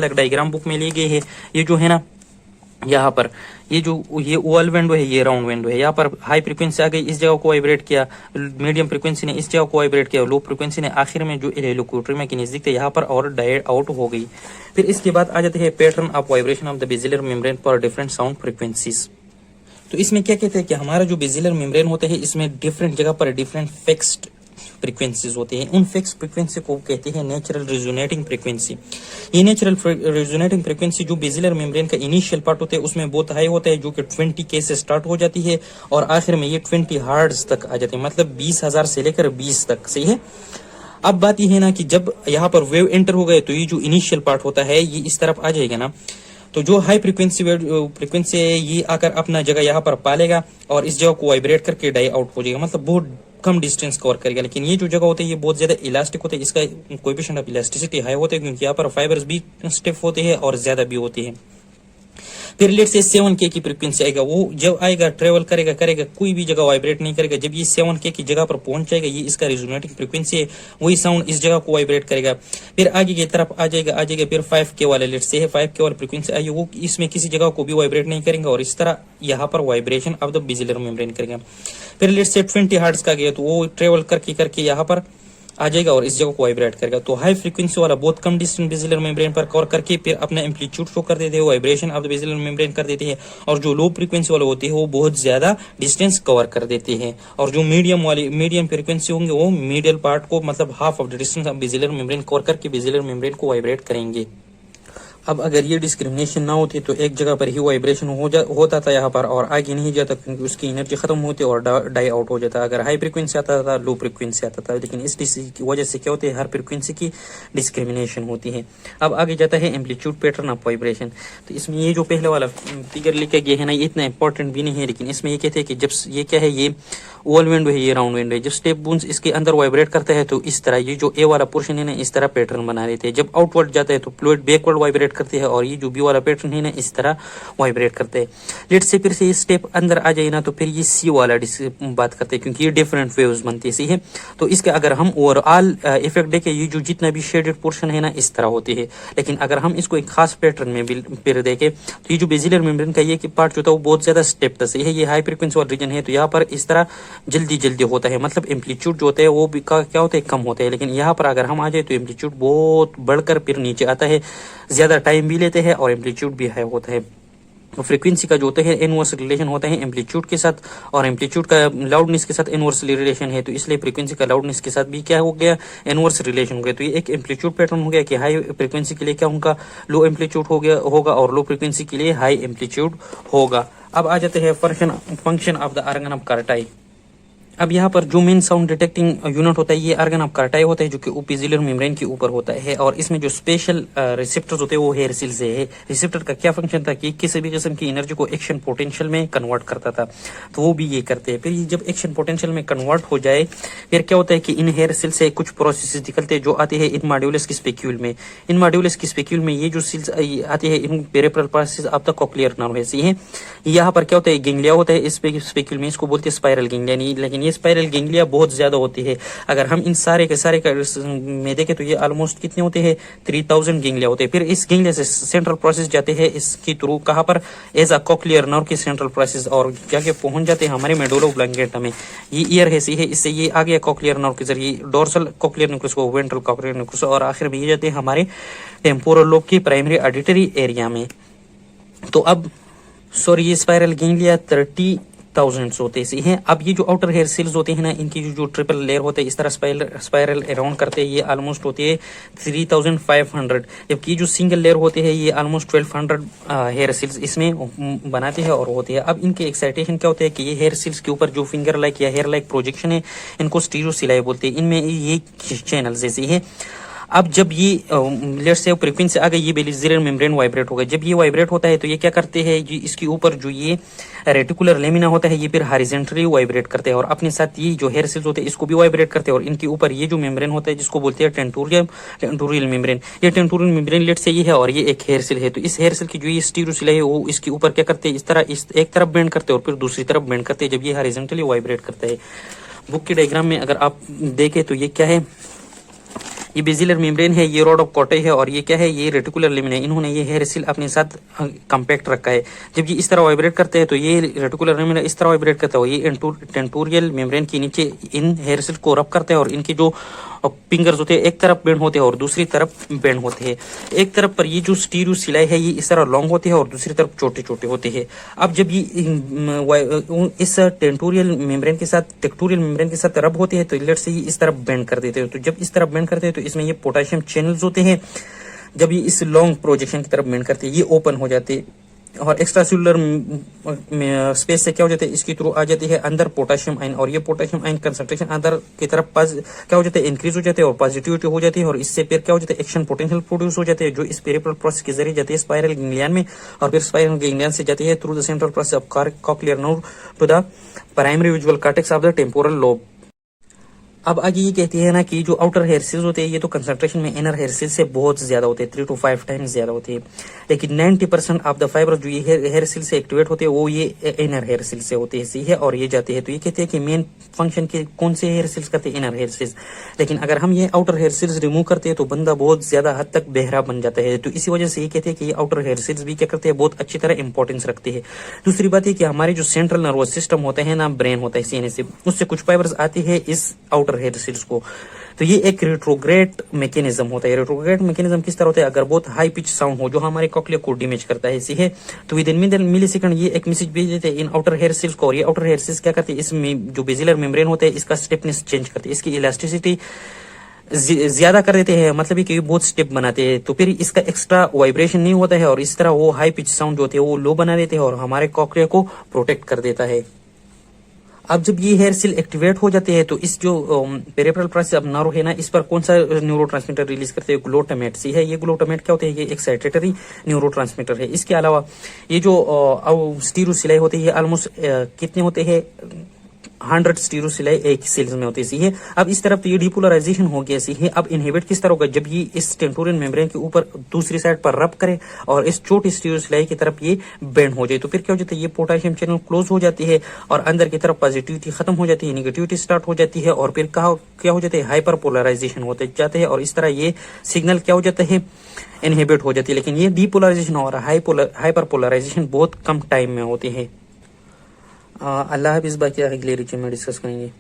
अलग diagram book में ली गई है। ये जो है ना यहाँ पर ये ओवल विंडो है, ये राउंड विंडो है। यहाँ पर हाई फ्रीक्वेंसी आ गई, इस जगह को वाइब्रेट किया, मीडियम फ्रीक्वेंसी ने इस जगह को वाइब्रेट किया, लो फ्रीक्वेंसी ने आखिर में जो इलेक्ट्रोमें के नजदीक थे यहाँ पर और डायरेक्ट आउट हो गई। फिर इसके बाद आ जाते हैं pattern of vibration of the basilar membrane for different sound frequencies. तो इसमें क्या कहते हैं कि हमारा जो बेसिलर मेम्ब्रेन होता है इसमें डिफरेंट जगह पर डिफरेंट फिक्स्ड फ्रीक्वेंसीज होते हैं। उन फिक्स फ्रीक्वेंसी को कहते हैं नेचुरल रेजोनेटिंग फ्रीक्वेंसी। ये नेचुरल रेजोनेटिंग फ्रीक्वेंसी जो बेसिलर मेम्ब्रेन का इनिशियल पार्ट होता है उसमें बहुत हाई होता है, जो कि 20 के से स्टार्ट हो जाती है और आखिर में ये 20 हर्ट्ज तक आ जाती है, मतलब 20,000 से लेकर 20 तक। सही है। अब बात यह है ना कि जब यहाँ पर वेव एंटर हो गए तो ये जो इनिशियल पार्ट होता है ये इस तरफ आ जाएगा ना, तो जो हाई फ्रीक्वेंसी है ये आकर अपना जगह यहाँ पर पालेगा और इस जगह को वाइब्रेट करके डाई आउट हो जाएगा, मतलब बहुत कम डिस्टेंस कवर करेगा। लेकिन ये जो जगह होती है ये बहुत ज्यादा इलास्टिक होता है, इसका कोएफिशिएंट ऑफ इलास्टिसिटी हाई होता है क्योंकि यहाँ पर फाइबर्स भी स्टिफ होते हैं और ज्यादा भी होते हैं। फिर लेट से 7K की फ्रीक्वेंसी आएगा, वो जब आएगा ट्रेवल करेगा कोई भी जगह वाइब्रेट नहीं करेगा। जब ये 7K की जगह पर पहुंच जाएगा, ये इसका रेजोनेटिंग फ्रीक्वेंसी है, वही साउंड इस जगह को वाइब्रेट करेगा। फिर आगे की तरफ आ जाएगा फिर 5K वाले, लेट से है 5K वाला फ्रीक्वेंसी आई, वो इसमें किसी जगह को भी वाइब्रेट नहीं करेंगे और इस तरह यहाँ पर vibration of the basilar membrane करेगा। फिर लेट से 20 हर्ट्ज का गया तो वो ट्रेवल करके यहाँ पर आ जाएगा और इस जगह को वाइब्रेट करेगा। तो हाई फ्रीक्वेंसी वाला बहुत कम डिस्टेंस बेसिलर मेम्ब्रेन पर कवर करके फिर अपना एम्पलीट्यूड शो कर देते हैं, vibration of the basilar membrane कर देते हैं। और जो लो फ्रीक्वेंसी वाले होते हैं वो बहुत ज्यादा डिस्टेंस कवर कर देते हैं। और जो मीडियम फ्रीक्वेंसी होंगे वो मिडिल पार्ट को, मतलब half of the distance of basilar membrane cover करके बेसिलर मेम्ब्रेन को वाइब्रेट करेंगे। अब अगर ये डिस्क्रिमिनेशन ना होती तो एक जगह पर ही वाइब्रेशन होता था यहाँ पर और आगे नहीं जाता क्योंकि उसकी एनर्जी खत्म होती और डाई आउट हो जाता। अगर हाई फ्रीक्वेंसी आता था, लो फ्रीक्वेंसी आता था, लेकिन इस की वजह से क्या होती है, हर फ्रीक्वेंसी की डिस्क्रिमिनेशन होती है। अब आगे जाता है एम्पलीट्यूड पैटर्न ऑफ वाइब्रेशन। तो इसमें ये जो पहले वाला फिगर लिखा गया है ना, ये इतना इंपॉर्टेंट भी नहीं है, लेकिन इसमें ये कहते हैं कि जब ये क्या है, ये ओवल विंडो है, ये राउंड विंडो है, जब स्टेप बूंस इसके अंदर वाइब्रेट करता है तो इस तरह ये जो ए वाला पोर्शन है ना इस तरह पैटर्न बना लेते हैं। जब आउटवर्ड जाता है तो फ्लूइड बैकवर्ड वाइब्रेट करते हैं और ये जो बी वाला पैटर्न है ना इस तरह वाइब्रेट करते हैं। लेट से फिर से ये स्टेप अंदर आ जाए ना तो फिर ये सी वाला बात करते हैं क्योंकि ये डिफरेंट वेव्स बनती है। सही है। तो इसके अगर हम ओवरऑल इफेक्ट देखें, ये जो जितना भी शेडेड पोर्शन है ना इस तरह होती है। लेकिन अगर हम इसको एक खास पैटर्न में फिर देखें तो ये जो बेसिलर मेम्ब्रेन का ये पार्ट जो था वो बहुत ज्यादा स्टेप था। सही है। ये हाई फ्रीक्वेंसी वाला रीजन है तो यहाँ पर इस तरह जल्दी होता है, मतलब एम्पलीट्यूड जो होता है वो भी क्या होता है, कम होता है। लेकिन यहाँ पर अगर हम आ जाए तो एम्पलीट्यूड बहुत बढ़कर फिर नीचे आता है, ज्यादा टाइम भी लेते हैं और एम्पलीट्यूड भी हाई होता है। तो फ्रीक्वेंसी का जो होता है इनवर्स रिलेशन होता है एम्पलीट्यूड के साथ और एम्पलीट्यूड का लाउडनेस के साथ इनवर्सली रिलेशन है। तो इसलिए फ्रीक्वेंसी का लाउडनेस के साथ भी क्या हो गया, इनवर्स रिलेशन हो गया। तो ये एक एम्पलीट्यूड पैटर्न हो गया कि हाई फ्रीक्वेंसी के लिए क्या उनका लो एम्पलीट्यूड होगा और लो फ्रीक्वेंसी के लिए हाई एम्पलीट्यूड होगा। अब आ जाते हैं function of the organ of Corti. अब यहाँ पर जो मेन साउंड डिटेक्टिंग यूनिट होता है ये ऑर्गन ऑफ कार्टाई होता है, जो कि बेसिलर मेम्ब्रेन के ऊपर होता है और इसमें जो स्पेशल रिसेप्टर्स होते हैं वो हेयर सेल्स है। रिसेप्टर का क्या फंक्शन था कि किसी भी किस्म की एनर्जी को एक्शन पोटेंशियल में कन्वर्ट करता था, तो वो भी ये करते हैं। फिर जब एक्शन पोटेंशियल में कन्वर्ट हो जाए फिर क्या होता है कि इन हेयर सेल से कुछ प्रोसेस निकलते हैं जो आते हैं इन मॉड्यूलस की स्पेक्यूल में। इन मॉड्यूलस की स्पेक्यूल में ये जो सेल्स आते हैं in peripheral process of the cochlear nerve है। सही है। यहाँ पर क्या होता है, गेंगलिया होता है इस स्पेक्यूल में, इसको बोलते हैं स्पाइरल गेंगलिया नहीं, लेकिन स्पाइरल गेंगलिया बहुत ज्यादा होती है। अगर हम इन सारे के सारे में देखें तो ये ऑलमोस्ट कितने होते हैं, 3000 गेंगलिया होते हैं। फिर इस गेंगलिया से सेंट्रल प्रोसेस जाते हैं इसकी थ्रू कहाँ पर, एज अ कॉक्लियर नर्व की सेंट्रल प्रोसेस और जाके पहुंच जाते हैं हमारे मेडुला ऑब्लांगेटा में। ये ईयर है। सही है। इससे ये आ गया कॉक्लियर नर्व के जरिए डोर्सल कॉक्लियर न्यूक्लियस को वेंट्रल कॉक्लियर न्यूक्लियस और आखिर में ये जाते हैं हमारे टेम्पोरल लोब की प्राइमरी ऑडिटरी एरिया में। तो अब ये स्पाइरल गेंगलिया 30,000 होते हैं। अब ये जो आउटर हेयर सेल्स होते हैं ना इनकी जो ट्रिपल लेयर होते हैं इस तरह स्पाइरल अराउंड करते हैं, ये ऑलमोस्ट होती है 3500, जबकि जो सिंगल लेयर होते हैं ये ऑलमोस्ट 1200 हेयर सेल्स इसमें बनाते हैं और होते हैं। अब इनके एक्साइटेशन क्या होते हैं कि ये हेयर सेल्स के ऊपर जो फिंगर लाइक या हेयर लाइक प्रोजेक्शन है इनको स्टीरियोसिलाई बोलते हैं। इनमें ये चैनल जैसे है। अब जब ये लेट्स से फ्रीक्वेंसी आ गई, ये बेसिलर मेम्ब्रेन वाइब्रेट होगा। जब ये वाइब्रेट होता है तो ये क्या करते हैं, इसके ऊपर जो ये रेटिकुलर लेमिना होता है ये फिर हॉरिजॉन्टली वाइब्रेट करते हैं और अपने साथ ये जो हेयर सेल्स होते हैं इसको भी वाइब्रेट करते हैं। और इनके ऊपर ये जो मेम्ब्रेन होता है जिसको बोलते हैं टेंटोरियल मेम्ब्रेन, ये टेंटोरियल मेम्ब्रेन लेट से ये है और ये एक हेयर सेल है। तो इस हेयर सेल की जो ये स्टीरियोसिलाई है वो इसके ऊपर क्या करते हैं, इस तरह एक तरफ बेंड करते हैं और फिर दूसरी तरफ बेंड करते हैं जब ये हॉरिजॉन्टली वाइब्रेट करता है। बुक के डायग्राम में अगर आप देखें तो ये क्या है, ये बेजिलर मेम्ब्रेन है, ये रॉड ऑफ कॉटे है, और ये क्या है, ये रेटिकुलर लिमन है। इन्होंने ये हेयर सेल अपने साथ कंपैक्ट रखा है। जब ये इस तरह वाइब्रेट करते हैं तो ये रेटिकुलर लिमन इस तरह वाइब्रेट करता है, ये टेंटोरियल मेम्ब्रेन के नीचे इन हेयर सेल को रब करते हैं, और इनके जो फिंगर्स होते हैं एक तरफ बेंड होते हैं और दूसरी तरफ बेंड होते हैं। एक तरफ पर ये जो स्टीरियो सिलाई है ये इस तरह लॉन्ग होते हैं और दूसरी तरफ छोटे छोटे होते हैं। अब जब ये इस टेंटोरियल मेम्ब्रेन के साथ टेक्टोरियल मेम्ब्रेन के साथ रब होते हैं तो लेट से ये इस तरफ बेंड कर देते हैं। तो जब इस तरफ बेंड करते हैं तो इसमें ये पोटेशियम चैनल्स होते हैं। जब ये इस लॉन्ग प्रोजेक्शन की तरफ बेंड करते हैं ये ओपन हो जाते हैं, और एक्स्ट्रा सेलुलर स्पेस से क्या हो जाता है, इसके थ्रू आ जाती है अंदर पोटेशियम आयन, और ये पोटेशियम आयन कंसंट्रेशन अंदर की तरफ क्या हो जाता है, इंक्रीज हो जाते हैं और पॉजिटिविटी हो जाती है, और इससे फिर क्या हो जाता है, एक्शन पोटेंशियल प्रोड्यूस हो जाते हैं, जो इस पेरिफेरल प्रोसेस के जरिए जाती है स्पाइरल गैंग्लियन में, और फिर स्पाइरल गैंग्लियन से जाती है through the central process of cochlear nerve to the primary visual cortex of the temporal lobe. अब आगे ये कहती है ना कि जो आउटर हेयर सेल्स होते हैं ये तो कंसंट्रेशन में इनर हेयर सेल्स से बहुत ज्यादा होते हैं, 3 to 5 टाइम्स ज्यादा होते हैं, लेकिन 90% ऑफ द फाइबर जो ये हेयर सेल से एक्टिवेट होते हैं वो ये इनर हेयर सेल से होते हैं, सही है, और ये जाते हैं। तो ये कहते हैं कि मेन फंक्शन के कौन से हेयर सेल्स करते हैं, इनर हेयर सेल्स। लेकिन अगर हम ये आउटर हेयर सेल्स रिमूव करते हैं तो बंदा बहुत ज्यादा हद तक बहरा बन जाता है। तो इसी वजह से ये कहते हैं कि ये आउटर हेयर सेल्स भी क्या करते हैं, बहुत अच्छी तरह इंपॉर्टेंस रखते हैं। दूसरी बात है कि हमारे जो सेंट्रल नर्वस सिस्टम होता है ना, ब्रेन होता है सीने से, उससे कुछ फाइबर्स आती है इस आउटर हेयर सेल्स को। तो ये एक रेट्रोग्रेड मैकेनिज्म होता है। रेट्रोग्रेड मैकेनिज्म किस तरह होता है, अगर बहुत हाई पिच साउंड हो जो हमारे कॉक्लिया को डैमेज करता है, इसी है, तो विद इन मिली सेकंड ये एक मैसेज भेज देते हैं इन आउटर हेयर सेल्स को, और ये आउटर हेयर सेल्स क्या करते हैं, इसमें जो बेजिलर मेम्ब्रेन होता है इसका स्टिफनेस चेंज करते हैं, इसकी इलास्टिसिटी ज्यादा कर देते हैं, मतलब कि बहुत स्टेप बनाते हैं। तो फिर इसका एक्स्ट्रा वाइब्रेशन नहीं होता है, और इस तरह वो हाई पिच साउंड जो होते हैं वो लो बना देते हैं और हमारे कॉक्लिया को प्रोटेक्ट कर देता है। अब जब ये हेयर सेल एक्टिवेट हो जाते हैं तो इस जो पेरिफेरल प्रोसेस अब नर्व है ना, इस पर कौन सा न्यूरोट्रांसमीटर रिलीज करते हैं, ग्लूटामेट सी है। ये ग्लूटामेट क्या होते हैं, ये एक्साइटेटरी न्यूरोट्रांसमीटर है। इसके अलावा ये जो स्टीरो सिलाई होती है ये ऑलमोस्ट कितने होते हैं, 100 स्टीरो सिलाई एक सेल्स में होती है। अब इस तरफ तो ये डिपोलराइजेशन हो गया सी है। अब इनहिबिट किस तरह होगा, जब ये इस टेंटोरियल मेम्ब्रेन के ऊपर दूसरी साइड पर रब करे और इस छोटी स्टीरो सिलाई की तरफ ये बेंड हो जाए, तो फिर क्या हो जाता है, ये पोटेशियम चैनल क्लोज हो जाती है और अंदर की तरफ पॉजिटिविटी खत्म हो जाती है, निगेटिविटी स्टार्ट हो जाती है, और फिर क्या हो जाता है, हाइपर पोलराइजेशन होते जाते हैं, और इस तरह ये सिग्नल क्या हो जाता है, इनहिबिट हो जाती है। लेकिन ये डिपोलराइजेशन और हाइपर पोलराइजेशन बहुत कम टाइम में होते हैं। अल्लाह हाफिज़, बाकी अगले लेक्चर में डिस्कस करेंगे।